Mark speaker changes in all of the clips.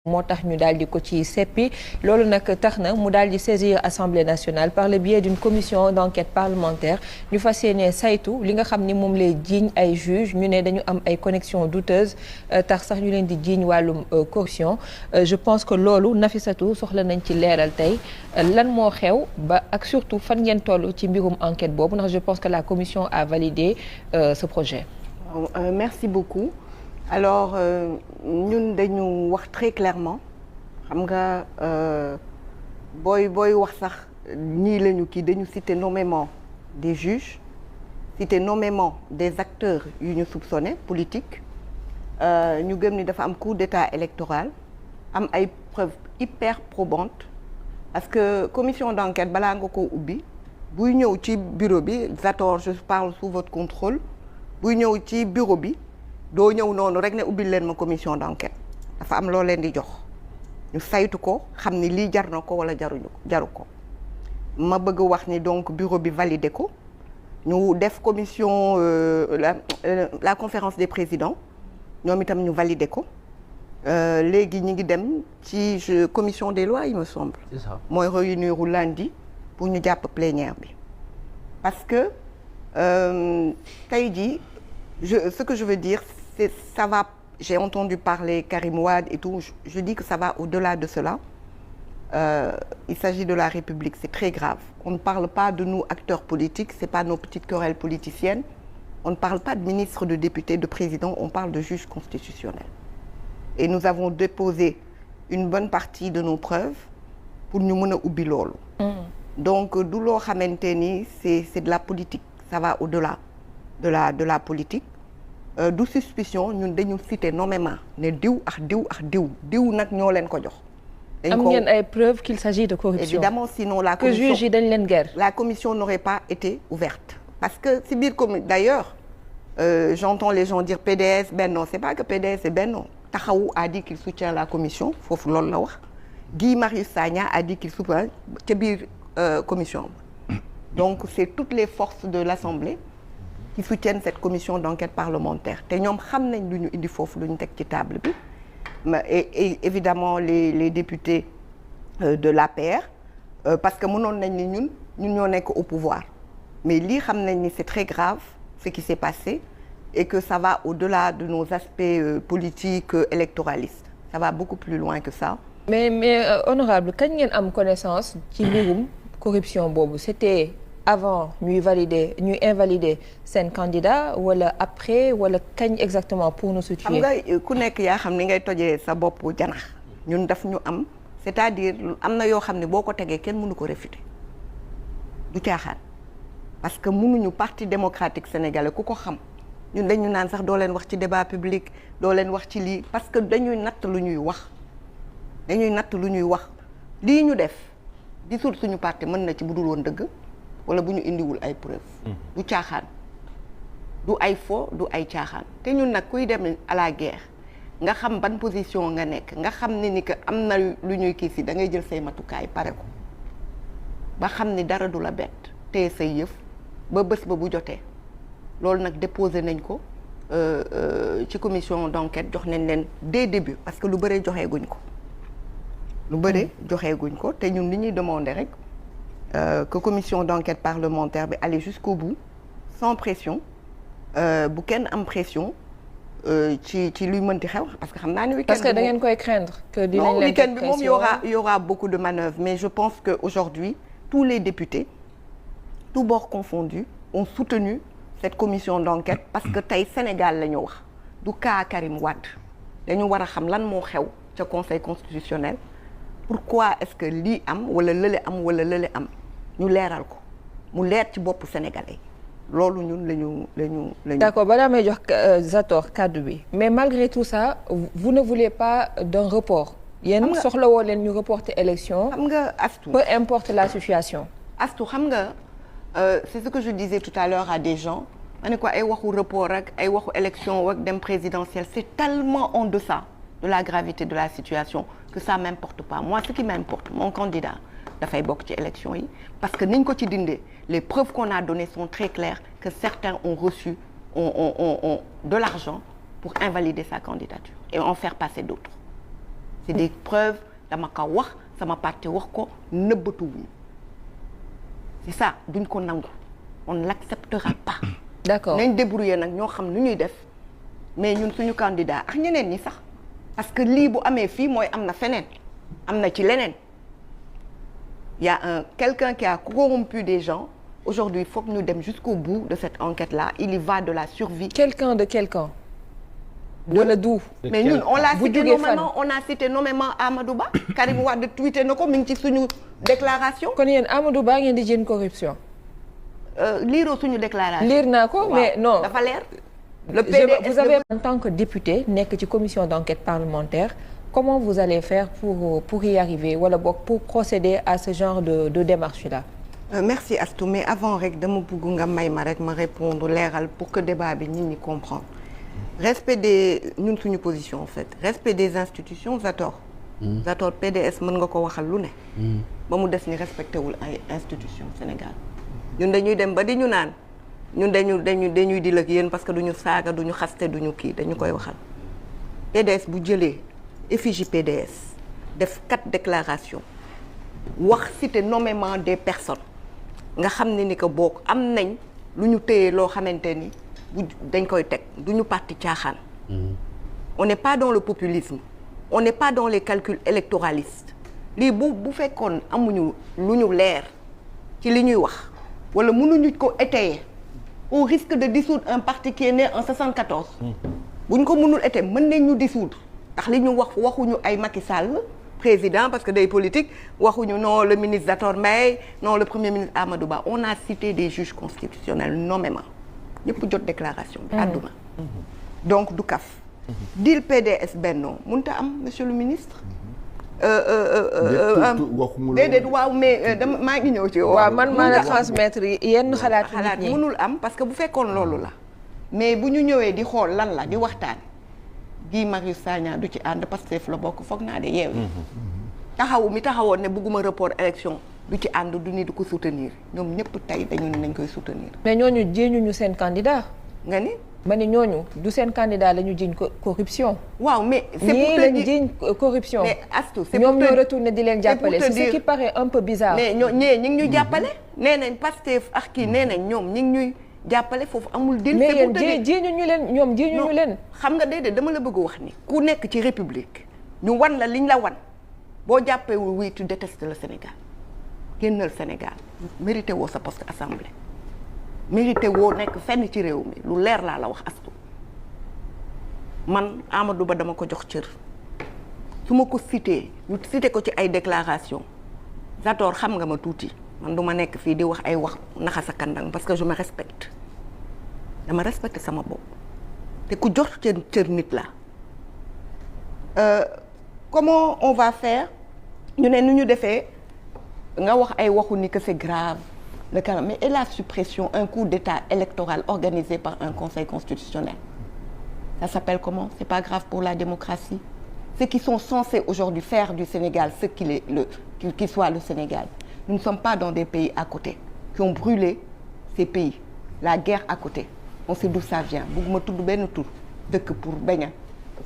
Speaker 1: moo tax ñu daal di ko ci seppi loolu nag tax na mu daal di saisir Assemblée nationale par le biais d'une commission d'enquête parlementaire ñu fas yéene saytu li nga xam ni moom lay jiiñ ay juges ñu ne dañu am ay connexions douteuses tax sax ñu leen di jiiñ wàllum corruption je pense que loolu Nafissatou soxla nañ ci leeral tey lan moo xew ba ak surtout fan ngeen toll ci mbirum enquête boobu ndax je pense que la commission a validé ce projet.
Speaker 2: Merci beaucoup. Alors ñun dañu wax très clairement xam nga booy wax sax ñii lañu kii dañu citer nommément des juges citer nommément des acteurs yu ñu soupçonné politique ñu gëm ni dafa am coup d'état électoral am ay preuves hyper probantes parce que commission d'enquête balaa nga ko ubbi buy ñëw ci bureau bi Zator je parle sous votre contrôle buy ñëw ci bureau bi doo ñëw noonu rek ne ubbil leen ma commission d'enquête dafa am loo leen di jox ñu saytu ko xam ni lii jar na ko wala jaru ko ma bëgg wax ni donc bureau bi validé ko ñu def commission la conférence des présidents ñoom itam ñu validé ko léegi ñi ngi dem ci commission des lois il me semble.
Speaker 3: C'est ça. Mooy
Speaker 2: réunir lundi pour ñu jàpp plénière bi parce que tey jii ce que je veux dire c'est ça va j'ai entendu parler Karim Wade et tout je dis que ça va au-delà de cela il s'agit de la République c'est très grave on ne parle pas de nous acteurs politiques c'est pas nos petites querelles politiciennes on ne parle pas de ministres de députés de présidents on parle de juges constitutionnels et nous avons déposé une bonne partie de nos preuves pour ñu mën a ubbi loolu donc du loo xamante ni c'est de la politique ça va au-delà de la politique du suspicion ñun dañu citer nommément ne diw ak diw nag ñoo leen ko jox.
Speaker 1: am ngeen ay preuves qu'il s'agit de corruption.
Speaker 2: Évidemment sinon la commission
Speaker 1: que juge yi dañ leen guerre.
Speaker 2: La commission n'aurait pas été ouverte parce que si biir comme d'ailleurs j'entends les gens dire PDS Benno c'est pas que PDS et Benno Taxawu a dit qu'il soutient la commission foofu loolu la wax Guy Marius Sagna a dit qu'il soutient ca biir commission donc c'est toutes les forces de l'Assemblée qui soutiennent cette commission d'enquête parlementaire te ñoom xam nañ lu ñu indi foofu lu ñu teg ci table bi et évidemment les députés de l'APR parce que mënoon nañ ni ñun ñoo nekk au pouvoir mais lii xam nañ ni c'est très grave ce qui s'est passé et que ça va au-delà de nos aspects politiques électoralistes ça va beaucoup plus loin que ça.
Speaker 1: mais honorable kañ ngeen am connaissance ci mbirum corruption boobu c'était avant ñuy invalider seen candidat wala après wala kañ exactement pour nous situer.
Speaker 2: xam nga ku nekk yaa xam ni ngay tojee sa bopp janax ñun daf ñu am c'est-à-dire am na yoo xam ne boo ko tegee kenn mënu ko réfuter du caaxaan parce que mënuñu parti démocratique sénégalais ku ko xam ñun dañu naan sax doo leen wax ci débat public doo leen wax ci lii parce que dañuy natt lu ñuy wax lii ñu def gisul suñu parti mën na ci budul woon dëgg wala bu ñu indiwul ay preuves. du caaxaan du ay fo du ay caaxaan te ñun nag kuy dem à la guerre nga xam ban position nga nekk nga xam ne ni que am na lu ñuy kii si da ngay jël say matukaay pare ko ba xam ni dara du la bett téye say yëf ba bés ba bu jotee loolu nag déposé nañ ko ci commission d'enquête jox nañ leen dès début parce que lu bëre joxeeguñ ko te ñun li ñuy demander rek que commission d'enquête parlementaire bi aller jusqu'au bout sans pression bu kenn am pression ci luy mënti xew parce que xam naa ne week-end
Speaker 1: parce que da ngeen koy craindre que dinañ leen
Speaker 2: week-end bi moom y aura beaucoup de manœuvres mais je pense que aujourd'hui tous les députés tous bords confondus ont soutenu cette commission d'enquête parce que tey Sénégal la ñu wax du cas Karim Wade dañu war a xam lan moo xew ca conseil constitutionnel pourquoi est-ce que lii am wala lële am ñu leeral ko mu leer ci boppu sénégalais loolu ñun lañu
Speaker 1: d'accord balaa may jox Zator kaddu bi mais malgré tout ça vous ne voulez pas d'un report yéen soxlawoo leen ñu reporter élection
Speaker 2: xam nga Astou
Speaker 1: peu importe la situation
Speaker 2: Astou xam nga c'est ce que je disais tout à l'heure à des gens ma ne ko ay waxu report ak ay waxu élection wak dem présidentielle c'est tellement en deçà de la gravité de la situation que ça m'importe pas moi ce qui m'importe mon candidat dafay bokk ci élection yi parce que niñ ko ci dindee les preuves qu'on a données sont très claires que certains ont reçu ont de l'argent pour invalider sa candidature et en faire passer d'autres c'est des preuves dama ko wax sama parti wax ko nëbbatuwuñu c'est ça duñ ko nangu on l'acceptera pas.
Speaker 1: d'accord
Speaker 2: nañ débrouiller nag ñoo xam lu ñuy def mais ñun suñu candidat ak ñeneen ñi sax parce que lii bu amee fii mooy am na feneen am na ci leneen il y a quelqu'un qui a corrompu des gens aujourd'hui il faut que ñu dem jusqu'au bout de cette enquête là il y va de la survie.
Speaker 1: Quelqu'un de quel camp? Wala d'où?
Speaker 2: Mais ñun on l'a cité nommément, on a cité nommément Amadou Ba. Karim Wade tweeté na ko mi ngi ci suñu déclaration.
Speaker 1: kon yéen Amadou Ba ngeen di jën corruption.
Speaker 2: liiroo suñu déclaration.
Speaker 1: liir naa ko mais non
Speaker 2: dafa leer. le PDS
Speaker 1: vous avez en tant que député nekk ci commission d'enquête parlementaire comment vous allez faire pour y arriver wala boog pour procéder à ce genre de démarche là.
Speaker 2: Merci Astou mais avant rek dama bëgg nga may ma rek ma répondre leeral pour que débat bi nit ñi comprendre. respect des ñun suñu position en fait respect des institutions Zator. Zator PDS mën nga ko waxal lu ne. ba mu des ni respecté wul ay institutions Sénégal. ñun dañuy dem ba di ñu naan ñun dañuy di ak yéen parce que duñu saaga duñu xaste duñu kii dañu koy waxal. PDS bu jëlee effigie PDS def 4 déclarations wax citer nommément des personnes nga xam ne ni que boog am nañ lu ñu téye loo xamante ni. dañ koy teg du ñu parti caaxaan. on n'est pas dans le populisme on n'est pas dans les calculs électoralistes lii bu fekkoon amuñu lu ñu leer ci li ñuy wax wala mënuñu ko étayer au risque de dissoudre un parti qui est né en 74. buñ ko mënul étayer mën nañ ñu dissoudre ndax li ñu wax waxuñu ay Macky Sall président parce que day politique waxuñu non le ministre Zator Mbaye non le premier ministre Amadou Ba on a cité des juges constitutionnels nommément. ñëpp jot déclaration bi àdduna donc du kaf deal PDS Benno mënut a am monsieur le ministre déedéet waaw mais dama maa ngi ñëw ci
Speaker 1: waaw man maa la transmettre yenn xalaat nit ñi
Speaker 2: mënul am parce que bu fekkoon loolu la mais bu ñu ñëwee di xool lan la di waxtaan Guy Marius Sagna du ci ànd Pastef la bokk foog naa de yeew taxawu mi taxawoon ne bëgguma report élection du ci ànd du ni du ko soutenir ñoom ñëpp tey dañu ne nañ koy soutenir.
Speaker 1: mais ñooñu jéeñuñu seen candidat.
Speaker 2: nga ni.
Speaker 1: ma ne ñooñu du seen candidat la ñu jiñ corruption.
Speaker 2: waaw mais c'est pour
Speaker 1: ñii lañ jiñ corruption.
Speaker 2: mais Astou c'est
Speaker 1: ñoom ñoo retourné di leen jàppale c'est ce qui paraît un peu bizarre.
Speaker 2: mais ñoo ñee ñi ngi ñuy jàppale. nee nañ Pastef ak kii nee nañ ñoom ñi ngi ñuy jàppale foofu amul. dil
Speaker 1: mais yéen jéeñuñu leen ñoom jéeñuñu leen.
Speaker 2: xam nga déedéet dama la bëgg wax ni. ku nekk ci république ñu wan la liñ la wan boo jàppewul oui tu détestes le Sénégal. génnal Sénégal mérité woo sa poste assemblée mérité woo nekk fenn ci réew mi lu leer laa la wax Astou man Amadou Ba dama ko jox cër su ma ko cité ñu cité ko ci ay déclaration Zator xam nga ma tuuti man du ma nekk fii di wax ay wax naxa sa kandang parce que je me respecte dama respecte sama bopp te ku jox cër nit la comment on va faire ñu ne nu ñu defee nga wax ay waxu ni que c'est grave le cas mais et la suppression un coup d'état électoral organisé par un conseil constitutionnel ça s'appelle comment c'est pas grave pour la démocratie ceux qui sont censés aujourd'hui faire du Sénégal ce qui soit le Sénégal nous ne sommes pas dans des pays à côté qui ont brûlé ces pays la guerre à côté on sait d'où ça vient bugguma tudd benn tur dëkk pour bañ a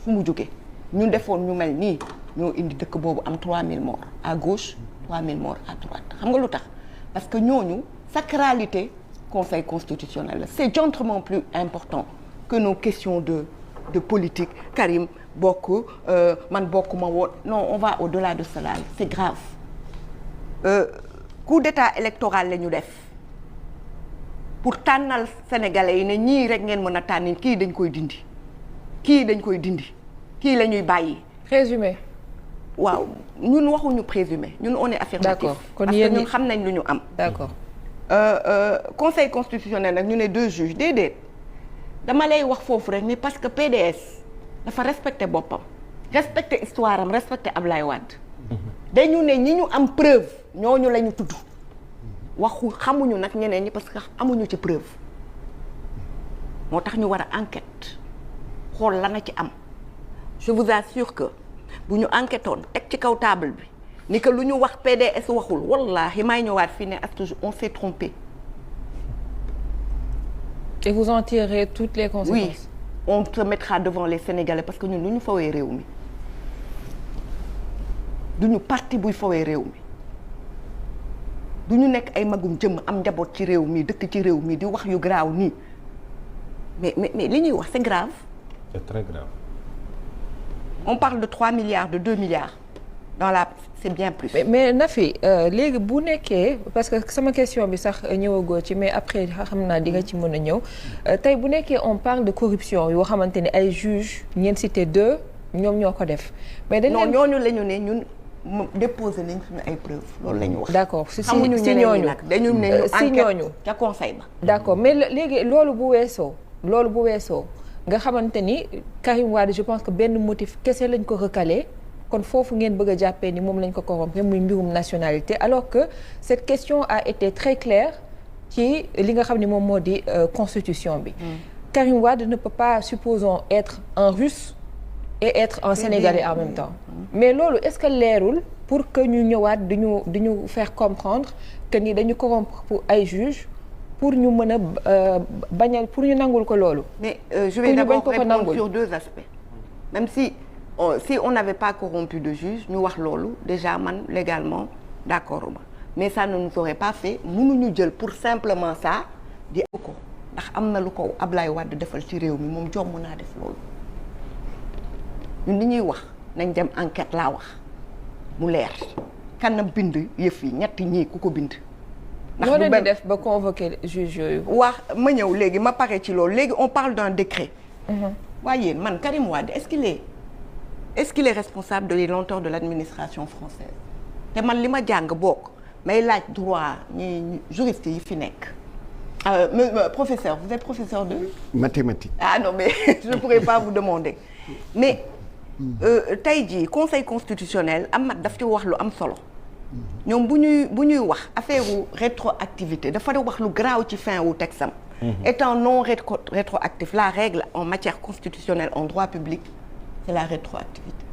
Speaker 2: fu mu jóge ñu defoon ñu mel nii ñoo indi dëkk boobu am 3000 morts à gauche 3000 morts à droite xam nga lu tax parce que ñooñu sacralité conseil constitutionnel c'est diametralement plus important que nos questions de politique Karim bokk man bokkuma woon non on va au-delà de cela c'est grave coup d'état électoral la ñu def pour tànnal sénégalais yi ne ñii rek ngeen mën a tànnin kii dañ koy dindi kii dañ koy dindi kii la ñuy bàyyi
Speaker 1: présumé
Speaker 2: waaw ñun waxuñu présumé ñun on est affirmatif.
Speaker 1: D'accord. Kon
Speaker 2: parce que
Speaker 1: yéen
Speaker 2: ñun xam nañ lu ñu am.
Speaker 1: D'accord.
Speaker 2: Conseil constitutionnel nag ñu ne 2 juges déedéet dama lay wax foofu rek ni parce que PDS dafa respecté boppam respecté histoire am respecté Ablaye Wade. dañu ne ñi ñu am preuve ñooñu la ñu tudd waxu xamuñu nag ñeneen ñi parce que amuñu ci preuve moo tax ñu war a enquête xool la na ci am je vous assure que. bu ñu enquêtoon teg ci kaw table bi ni que lu ñu wax PDS waxul wallahi may ñëwaat fii ne Astou on s'est trompé.
Speaker 1: Et vous en tirerez toutes les conséquences.
Speaker 2: Oui, on se mettra devant les Sénégalais parce que ñun lu ñu fawee réew mi duñu parti buy fowee réew mi duñu nekk ay magum jëmm am njaboot ci réew mi dëkk ci réew mi di wax yu graaw nii mais li ñuy wax c'est grave.
Speaker 3: C'est très grave.
Speaker 2: On parle de 3 milliards de 2 milliards c'est bien plus.
Speaker 1: mais Nafi léegi bu nekkee parce que sama question bi sax ñëwagoo ci mais après xam naa di nga ci mën a ñëw tey bu nekkee on parle de corruption yoo xamante ne ay juges ñeent cité 2 ñoom ñoo ko def. mais dañ leen
Speaker 2: ñooñu la ñu ne ñun déposé nañ suñu ay preuves loolu la ñu wax.
Speaker 1: d'accord si
Speaker 2: ñooñu dañu ne ñu
Speaker 1: si ñooñu
Speaker 2: ca conseil ba.
Speaker 1: d'accord mais léegi loolu bu weesoo nga xamante ni Karim Wade je pense que benn motif kese lañ ko recalé kon foofu ngeen bëgg a jàppee ni moom lañ ko corrompre muy mbirum nationalité alors que cette question a été très claire ci li nga xam ne moom moo di constitution bi. Karim Wade ne peut pas supposons être un russe et être un sénégalais en même temps. mais loolu est-ce que leerul pour que ñu ñëwaat duñu faire comprendre que ni dañu corrompre pour ay juges. pour ñu mën a bañal pour ñu nangul ko loolu.
Speaker 2: mais je vais d'abord répondre sur 2 aspects. même si on n'avait pas corrompu de juge ñu wax loolu déjà man légalement d'accord ma mais ça ne nous aurait pas fait mënuñu jël pour simplement ça di ko ndax am na lu ko Ablaye Wade defal ci réew mi moom jomm naa def loolu ñun li ñuy wax nañ dem enquête laa wax mu leer kanam bind yëf yi ñetti ñii ku ko bind.
Speaker 1: ndax lu benn def ba convoquer juge yooyu.
Speaker 2: wax ma ñëw léegi ma pare ci loolu léegi on parle d'un décret. waaye man Karim Wade est-ce qu'il est responsable de les lenteurs de l'administration française te man li ma jàng bokk may laaj droit ñi juriste yi fi nekk. Professeur, vous êtes professeur de
Speaker 4: mathématiques.
Speaker 2: Ah non mais je ne pourrais pas vous demander mais tey jii conseil constitutionnel Amath daf ci wax lu am solo. ñoom bu ñuy wax affaire wu rétroactivité dafa wax lu garaaw ci fin wu texte am. étant non rétroactif la règle en matière constitutionnelle en droit public c'est la rétroactivité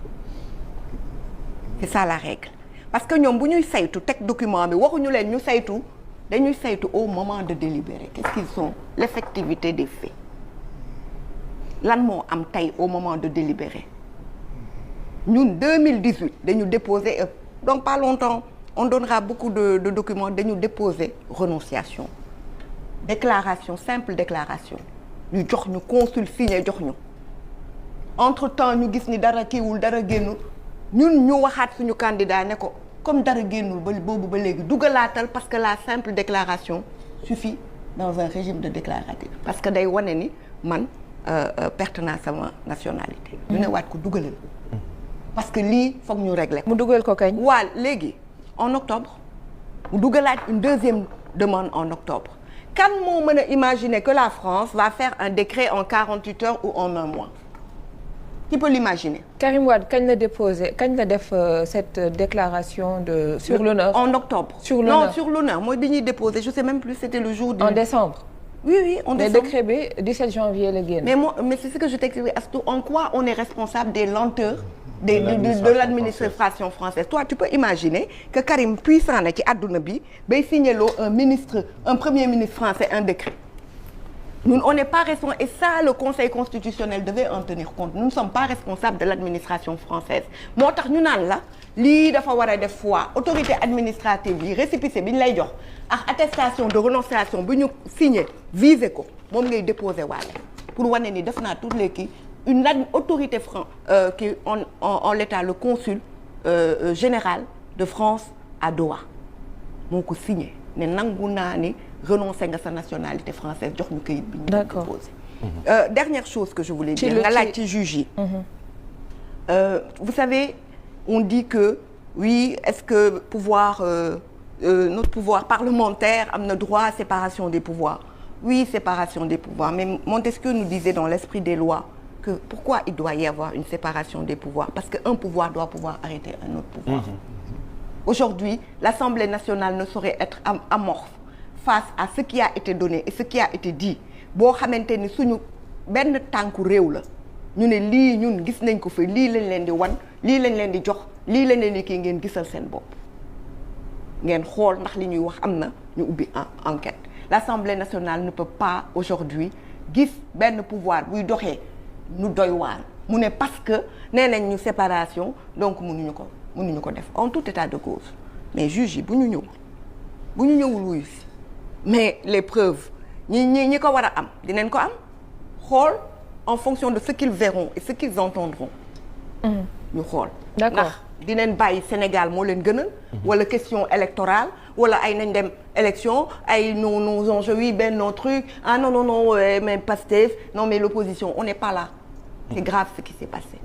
Speaker 2: c'est ça la règle parce que ñoom bu ñuy saytu teg document bi waxuñu leen ñu saytu dañuy saytu au moment de délibérer qu'est-ce qu'ils sont l'effectivité des faits lan moo am tey au moment de délibérer ñun 2018 dañu déposer donc pas longtemps on donnera beaucoup de documents dañu déposer renonciation déclaration simple déclaration ñu jox ñu consul signé jox ñu entre-temps ñu gis ni dara kiiwul dara génnul ñun ñu waxaat suñu candidat ne ko comme dara génnul ba boobu ba léegi dugalaatal parce que la simple déclaration suffit dans un régime de déclaratif parce que day wane ni man perte naa sama nationalité ñu ne waat ko dugalal parce que lii foog ñu régler ko.
Speaker 1: mu dugal ko kañ.
Speaker 2: waa léegi en octobre mu dugalaat une deuxième demande en octobre kan moo mën a imaginer que la France va faire un décret en 48 heures ou en un mois qui peut l'imaginer.
Speaker 1: Karim Wade kañ la déposé kañ la def cette déclaration de sur l'honneur.
Speaker 2: En octobre.
Speaker 1: Sur l'honneur.
Speaker 2: Non sur l'honneur mooy bi ñuy déposé je sais même plus c'était le jour.
Speaker 1: En décembre.
Speaker 2: Oui en décembre.
Speaker 1: mais décret bi 17 janvier la génn.
Speaker 2: mais c'est ce que je t'explique Astou en quoi on est responsable des lenteurs. de l'administration française. Toi tu peux imaginer que Karim puissant na ci àdduna bi bay signéloo un premier ministre français un décret. Nous on n'est pas responsable et ça le Conseil constitutionnel devait en tenir compte nous ne sommes pas responsables de l'administration française moo tax ñu naan la lii dafa war a def fois autorité administrative yi récépissé bi ñu lay jox ak attestation de renonciation bi ñu signé visé ko moom ngay déposé waale pour wane ni def naa toutes les kii une autorité qui en l'état le consul général de France à Doha moo ko signé ne nangu naa ni renoncer nga sa nationalité française jox ñu kayit bi ñu déposé. Dernière chose que je voulais dire nga laaj ci juge yi. Vous savez on dit que oui est-ce que notre pouvoir parlementaire am na droit à séparation des pouvoirs oui séparation des pouvoirs mais Montesquieu nous disait dans l'esprit des lois que pourquoi il doit y avoir une séparation des pouvoirs parce que un pouvoir doit pouvoir arrêter un autre pouvoir. Aujourd'hui l'Assemblée nationale ne saurait être amorphe face à ce qui a été donné et ce qui a été dit boo xamante ni suñu benn tànku réew la ñu ne lii ñun gis nañ ko fi lii lañ leen di wan lii lañ leen di jox lii lañ leen di kii ngeen gisal seen bopp ngeen xool ndax li ñuy wax am na ñu ubbi enquête. L'Assemblée nationale ne peut pas aujourd'hui gis benn pouvoir buy doxee nu doy waar mu ne parce que nee nañ ñu séparation donc mënuñu ko mënuñu ko def en tout état de cause mais juge yi bu ñu ñëwul wuyu si mais les preuves ñi ko war a am dinañ ko am xool en fonction de ce qu'ils verront et ce qu'ils entendront ñu xool ndax dinañ bàyyi Sénégal moo leen gënal wala question électorale wala ay nañ dem élection ay nos enjeux oui nos trucs ah non mais Pastef non mais l'opposition on n'est pas là c'est grave ce qui s'est passé